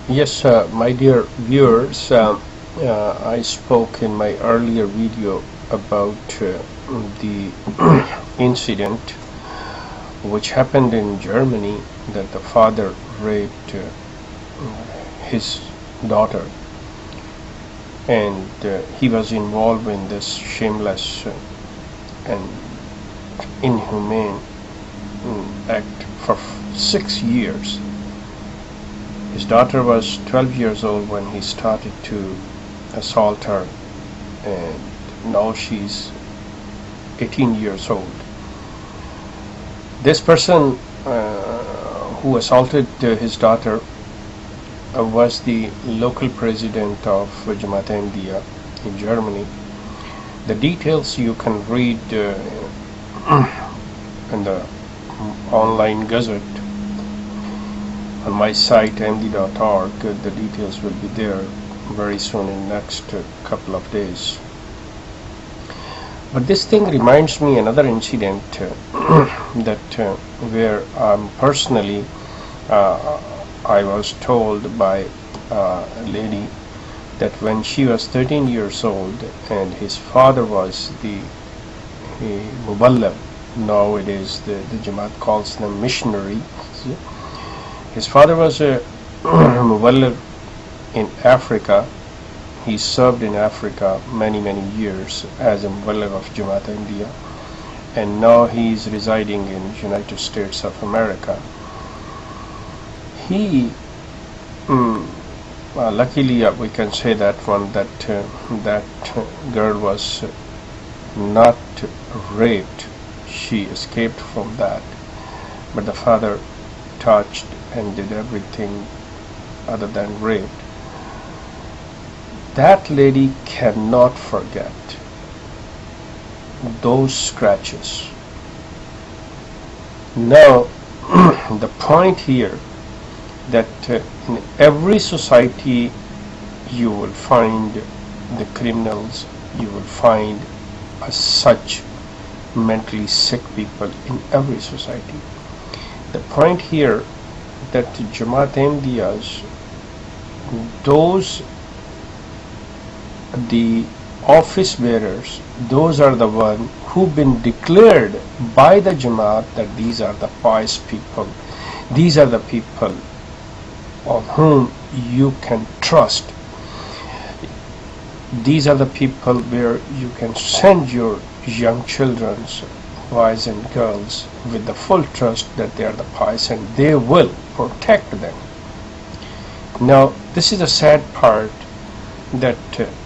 Yes, my dear viewers, I spoke in my earlier video about the incident which happened in Germany, that the father raped his daughter, and he was involved in this shameless and inhumane act for 6 years. His daughter was 12 years old when he started to assault her, and now she's 18 years old. This person who assaulted his daughter was the local president of Jamaat Ahmadiyya in Germany. The details you can read in the online gazette on my site ahmadi.org. The details will be there very soon in the next couple of days. But this thing reminds me another incident that where personally I was told by a lady that when she was 13 years old and his father was the muballigh, nowadays the Jamaat calls them missionaries. His father was a muballigh in Africa. He served in Africa many years as a muballigh of Jamaat Ahmadiyya, and now he is residing in United States of America. He luckily we can say that that girl was not raped. She escaped from that, but the father touched and did everything other than rape. That lady cannot forget those scratches. Now the point here that in every society you will find the criminals, you will find such mentally sick people in every society. The point here that Jamaat Ahmadiyyas, the office bearers, those are the ones who've been declared by the Jamaat that these are the pious people, these are the people on whom you can trust, these are the people where you can send your young children, boys and girls, with the full trust that they are the pious and they will protect them. Now this is the sad part, that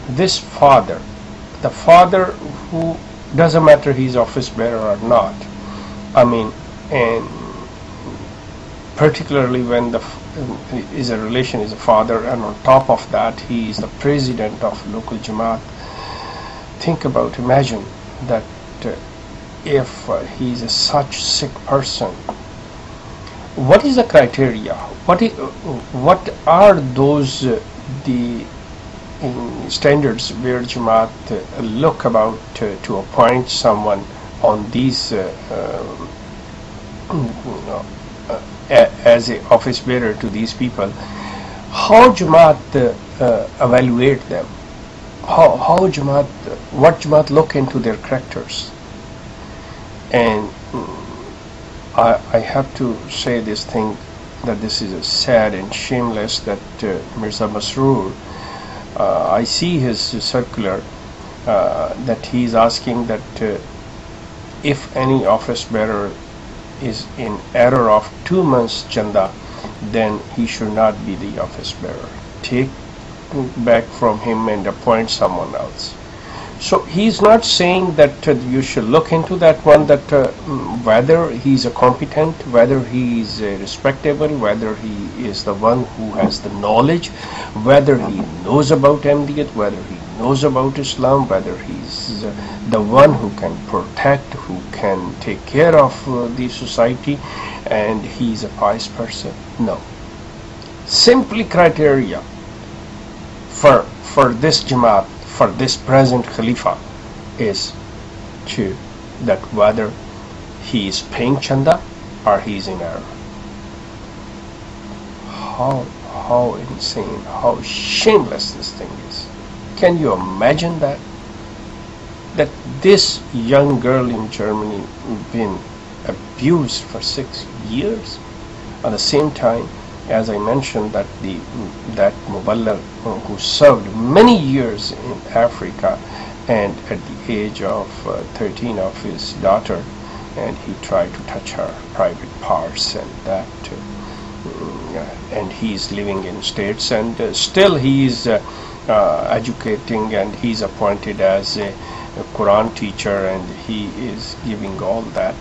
this father, the father who, doesn't matter he's office bearer or not, I mean, and particularly when the is a relation is a father, and on top of that he is the president of local Jamaat. Think about, imagine that if he is a such sick person, what is the criteria? What are those the standards where Jamaat look about to appoint someone on these as a office bearer to these people? How Jamaat evaluate them? How Jamaat, what Jamaat look into their characters? And I have to say this thing, that this is sad and shameless that Mirza Masroor, I see his circular that he is asking that if any office bearer is in error of 2 months chanda, then he should not be the office bearer. Take back from him and appoint someone else. So he's not saying that you should look into that one, that whether he's a competent, whether he is respectable, whether he is the one who has the knowledge, whether he knows about Ahmadiyyat, whether he knows about Islam, whether he's the one who can protect, who can take care of the society, and he's a pious person. No. Simply criteria for this Jamaat, for this present Khalifa, is to that whether he is paying chanda or he is in error. how insane, how shameless this thing is. Can you imagine that? That this young girl in Germany been abused for 6 years. At the same time, as I mentioned, that that Muballigh who served many years in Africa, and at the age of 13 of his daughter, and he tried to touch her private parts, and that and he's living in States, and still he's educating, and he's appointed as a Quran teacher, and he is giving all that,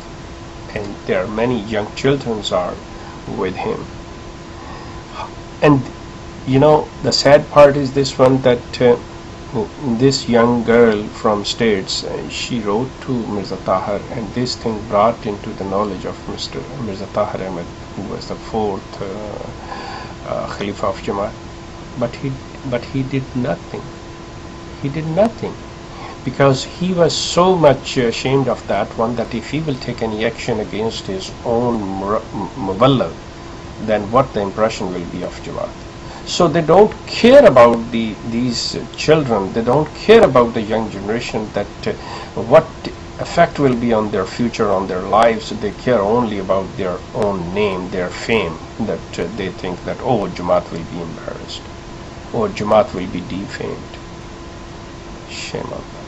and there are many young children are with him. And you know, the sad part is this one, that this young girl from States, she wrote to Mirza Tahir, and this thing brought into the knowledge of Mr. Mirza Tahir Ahmed, who was the fourth Khalifa of Jamaat. But he did nothing. He did nothing, because he was so much ashamed of that one, that if he will take any action against his own Muballigh, then what the impression will be of Jamaat. So they don't care about these children, they don't care about the young generation, that what effect will be on their future, on their lives. They care only about their own name, their fame, that they think that, oh, Jamaat will be embarrassed, or Jamaat will be defamed. Shame on them.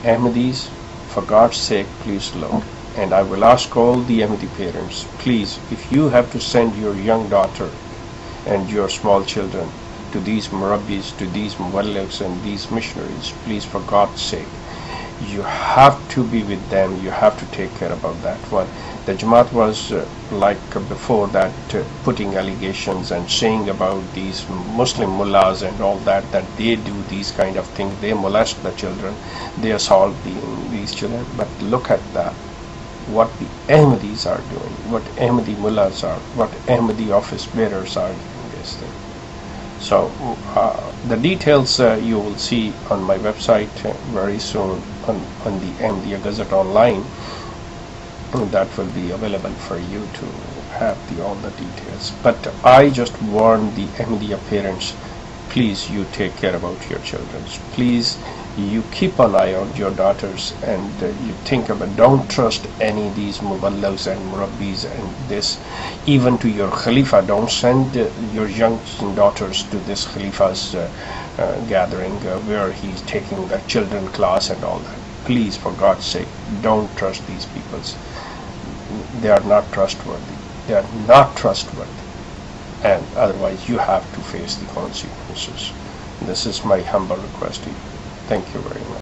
Ahmadis, for God's sake, please look. And I will ask all the Ahmadi parents, please, if you have to send your young daughter and your small children to these murabbis, to these muballighs and these missionaries, please, for God's sake, you have to be with them, you have to take care about that one. The Jamaat was like before that, putting allegations and saying about these Muslim mullahs and all that, that they do these kind of things, they molest the children, they assault these children. But look at that, what the Ahmadis are doing, what Ahmadi mullahs are, what Ahmadi office bearers are doing this thing. So the details you will see on my website very soon, on the Ahmadiyya Gazette Online. That will be available for you to have all the details. But I just warn the Ahmadiyya parents, please, you take care about your children. Please, you keep an eye on your daughters, and you think about, don't trust any of these muballighs and murabbis and this. Even to your Khalifa, don't send your young daughters to this Khalifa's gathering where he's taking the children class and all that. Please, for God's sake, don't trust these peoples. They are not trustworthy. They are not trustworthy. And otherwise you have to face the consequences. This is my humble request to you. Thank you very much.